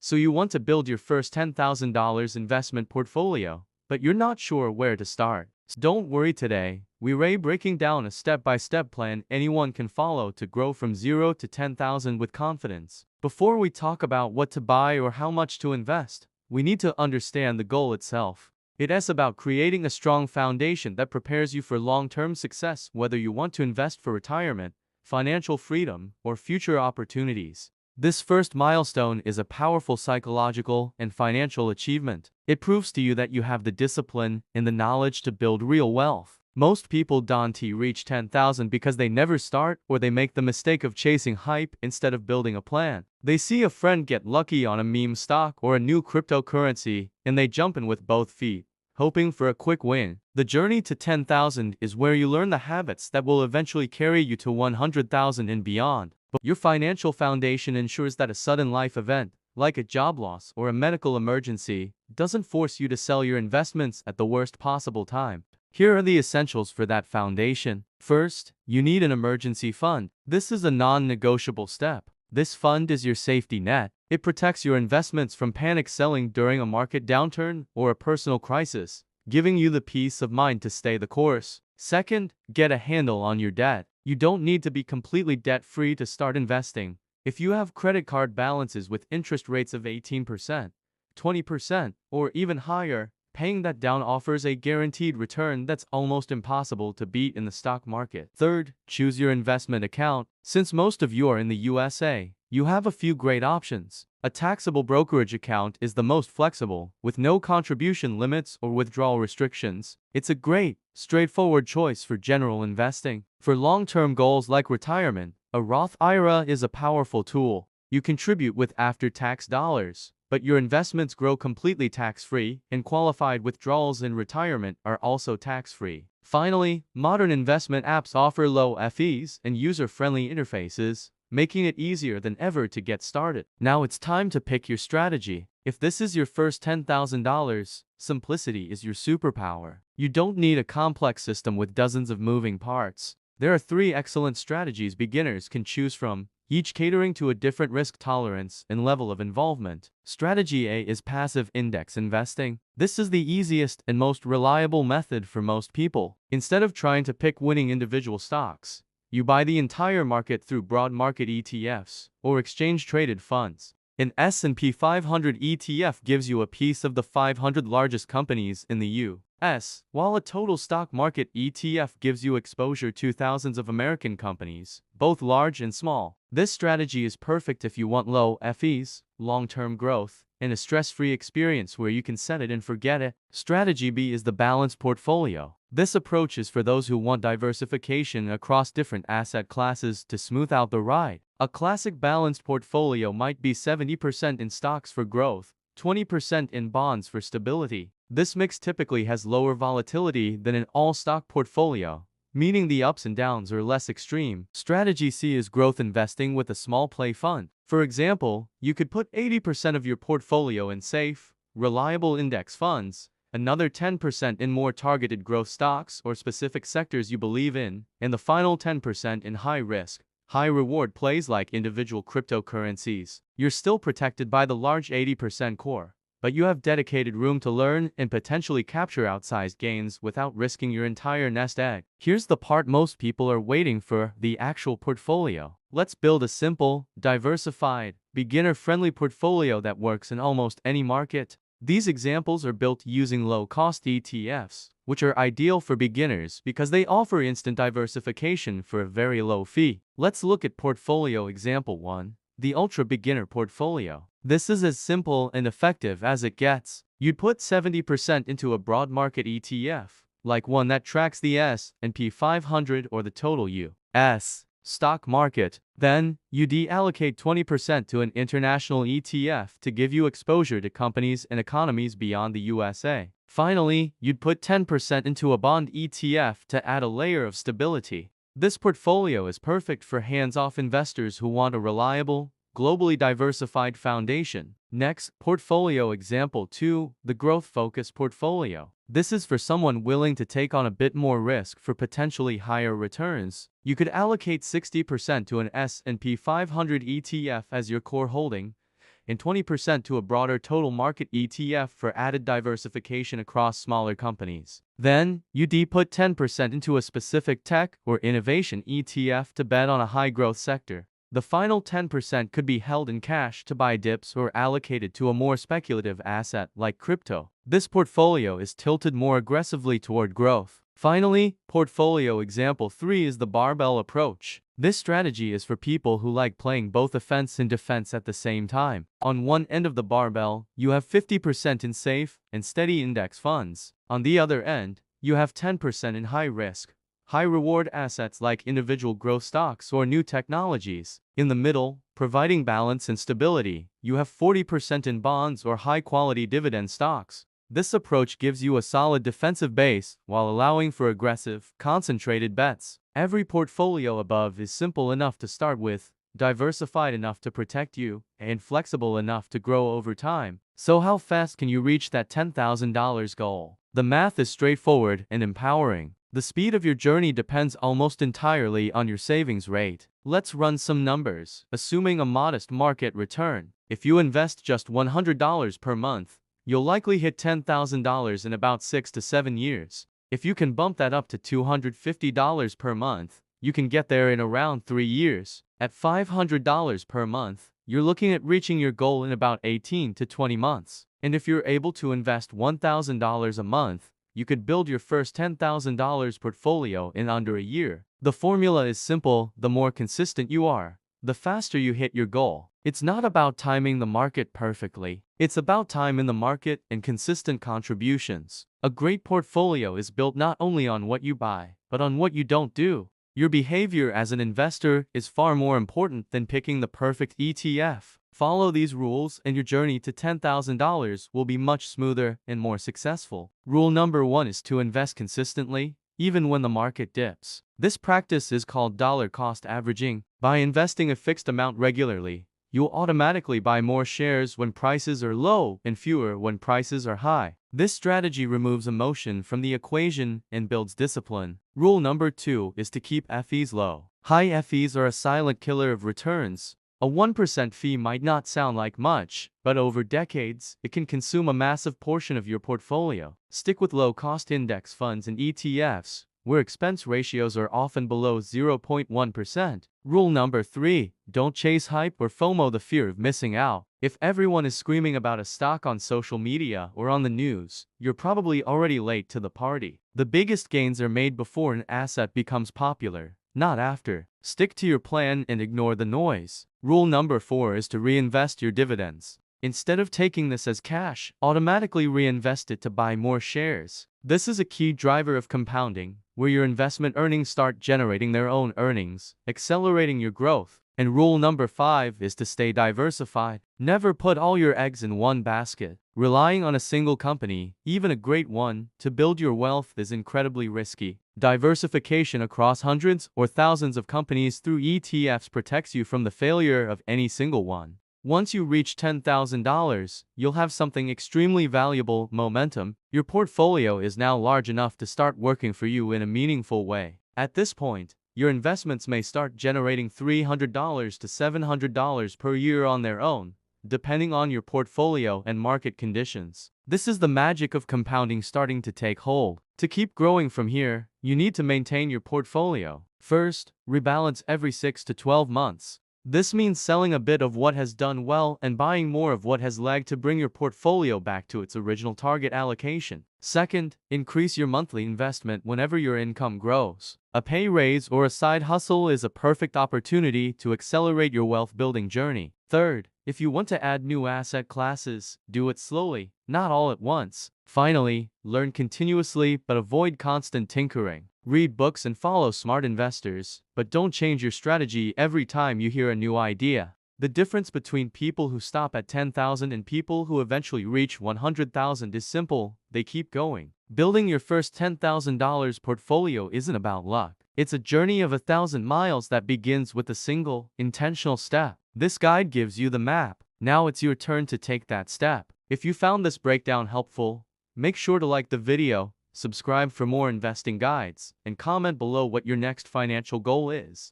So you want to build your first $10,000 investment portfolio, but you're not sure where to start. So don't worry today. We're breaking down a step-by-step plan anyone can follow to grow from 0 to 10,000 with confidence. Before we talk about what to buy or how much to invest, we need to understand the goal itself. It's about creating a strong foundation that prepares you for long-term success, whether you want to invest for retirement, financial freedom, or future opportunities. This first milestone is a powerful psychological and financial achievement. It proves to you that you have the discipline and the knowledge to build real wealth. Most people don't reach 10,000 because they never start, or they make the mistake of chasing hype instead of building a plan. They see a friend get lucky on a meme stock or a new cryptocurrency, and they jump in with both feet, hoping for a quick win. The journey to 10,000 is where you learn the habits that will eventually carry you to 100,000 and beyond. But your financial foundation ensures that a sudden life event, like a job loss or a medical emergency, doesn't force you to sell your investments at the worst possible time. Here are the essentials for that foundation. First, you need an emergency fund. This is a non-negotiable step. This fund is your safety net. It protects your investments from panic selling during a market downturn or a personal crisis, giving you the peace of mind to stay the course. Second, get a handle on your debt. You don't need to be completely debt-free to start investing. If you have credit card balances with interest rates of 18%, 20%, or even higher, paying that down offers a guaranteed return that's almost impossible to beat in the stock market. Third, choose your investment account. Since most of you are in the USA, you have a few great options. A taxable brokerage account is the most flexible, with no contribution limits or withdrawal restrictions. It's a great, straightforward choice for general investing. For long-term goals like retirement, a Roth IRA is a powerful tool. You contribute with after-tax dollars, but your investments grow completely tax-free, and qualified withdrawals in retirement are also tax-free. Finally, modern investment apps offer low fees and user-friendly interfaces, making it easier than ever to get started. Now it's time to pick your strategy. If this is your first $10,000, simplicity is your superpower. You don't need a complex system with dozens of moving parts. There are 3 excellent strategies beginners can choose from, each catering to a different risk tolerance and level of involvement. Strategy A is passive index investing. This is the easiest and most reliable method for most people. Instead of trying to pick winning individual stocks, you buy the entire market through broad market ETFs or exchange-traded funds. An S&P 500 ETF gives you a piece of the 500 largest companies in the U.S., while a total stock market ETF gives you exposure to thousands of American companies, both large and small. This strategy is perfect if you want low fees, long-term growth, and a stress-free experience where you can set it and forget it. Strategy B is the balanced portfolio. This approach is for those who want diversification across different asset classes to smooth out the ride. A classic balanced portfolio might be 70% in stocks for growth, 20% in bonds for stability. This mix typically has lower volatility than an all-stock portfolio, meaning the ups and downs are less extreme. Strategy C is growth investing with a small play fund. For example, you could put 80% of your portfolio in safe, reliable index funds, another 10% in more targeted growth stocks or specific sectors you believe in, and the final 10% in high-risk, high-reward plays like individual cryptocurrencies. You're still protected by the large 80% core, but you have dedicated room to learn and potentially capture outsized gains without risking your entire nest egg. Here's the part most people are waiting for, the actual portfolio. Let's build a simple, diversified, beginner-friendly portfolio that works in almost any market. These examples are built using low-cost ETFs, which are ideal for beginners because they offer instant diversification for a very low fee. Let's look at portfolio example 1, the Ultra Beginner Portfolio. This is as simple and effective as it gets. You'd put 70% into a broad market ETF, like one that tracks the S&P 500 or the total U.S. stock market. Then, you deallocate 20% to an international ETF to give you exposure to companies and economies beyond the USA. Finally, you'd put 10% into a bond ETF to add a layer of stability. This portfolio is perfect for hands-off investors who want a reliable, globally diversified foundation. Next, portfolio example 2, the growth-focused portfolio. This is for someone willing to take on a bit more risk for potentially higher returns. You could allocate 60% to an S&P 500 ETF as your core holding, and 20% to a broader total market ETF for added diversification across smaller companies. Then, you put 10% into a specific tech or innovation ETF to bet on a high-growth sector. The final 10% could be held in cash to buy dips or allocated to a more speculative asset like crypto. This portfolio is tilted more aggressively toward growth. Finally, portfolio example 3 is the barbell approach. This strategy is for people who like playing both offense and defense at the same time. On one end of the barbell, you have 50% in safe and steady index funds. On the other end, you have 10% in high-risk, high-reward assets like individual growth stocks or new technologies. In the middle, providing balance and stability, you have 40% in bonds or high-quality dividend stocks. This approach gives you a solid defensive base while allowing for aggressive, concentrated bets. Every portfolio above is simple enough to start with, diversified enough to protect you, and flexible enough to grow over time. So how fast can you reach that $10,000 goal? The math is straightforward and empowering. The speed of your journey depends almost entirely on your savings rate. Let's run some numbers. Assuming a modest market return, if you invest just $100 per month, you'll likely hit $10,000 in about 6 to 7 years. If you can bump that up to $250 per month, you can get there in around 3 years. At $500 per month, you're looking at reaching your goal in about 18 to 20 months. And if you're able to invest $1,000 a month, you could build your first $10,000 portfolio in under a year. The formula is simple: the more consistent you are, the faster you hit your goal. It's not about timing the market perfectly. It's about time in the market and consistent contributions. A great portfolio is built not only on what you buy, but on what you don't do. Your behavior as an investor is far more important than picking the perfect ETF. Follow these rules and your journey to $10,000 will be much smoother and more successful. Rule number 1 is to invest consistently, even when the market dips. This practice is called dollar cost averaging. By investing a fixed amount regularly, you'll automatically buy more shares when prices are low and fewer when prices are high. This strategy removes emotion from the equation and builds discipline. Rule number 2 is to keep FEs low. High FEs are a silent killer of returns. A 1% fee might not sound like much, but over decades, it can consume a massive portion of your portfolio. Stick with low-cost index funds and ETFs, where expense ratios are often below 0.1%. Rule number 3, don't chase hype or FOMO, the fear of missing out. If everyone is screaming about a stock on social media or on the news, you're probably already late to the party. The biggest gains are made before an asset becomes popular, not after. Stick to your plan and ignore the noise. Rule number 4 is to reinvest your dividends. Instead of taking this as cash, automatically reinvest it to buy more shares. This is a key driver of compounding, where your investment earnings start generating their own earnings, accelerating your growth. And rule number 5 is to stay diversified. Never put all your eggs in one basket. Relying on a single company, even a great one, to build your wealth is incredibly risky. Diversification across hundreds or thousands of companies through ETFs protects you from the failure of any single one. Once you reach $10,000, you'll have something extremely valuable: momentum. Your portfolio is now large enough to start working for you in a meaningful way. At this point, your investments may start generating $300 to $700 per year on their own, depending on your portfolio and market conditions. This is the magic of compounding starting to take hold. To keep growing from here, you need to maintain your portfolio. First, rebalance every 6 to 12 months. This means selling a bit of what has done well and buying more of what has lagged to bring your portfolio back to its original target allocation. Second, increase your monthly investment whenever your income grows. A pay raise or a side hustle is a perfect opportunity to accelerate your wealth building journey. Third, if you want to add new asset classes, do it slowly, not all at once. Finally, learn continuously but avoid constant tinkering. Read books and follow smart investors, but don't change your strategy every time you hear a new idea. The difference between people who stop at 10,000 and people who eventually reach 100,000 is simple: they keep going. Building your first $10,000 portfolio isn't about luck. It's a journey of 1,000 miles that begins with a single, intentional step. This guide gives you the map. Now it's your turn to take that step. If you found this breakdown helpful, make sure to like the video, subscribe for more investing guides, and comment below what your next financial goal is.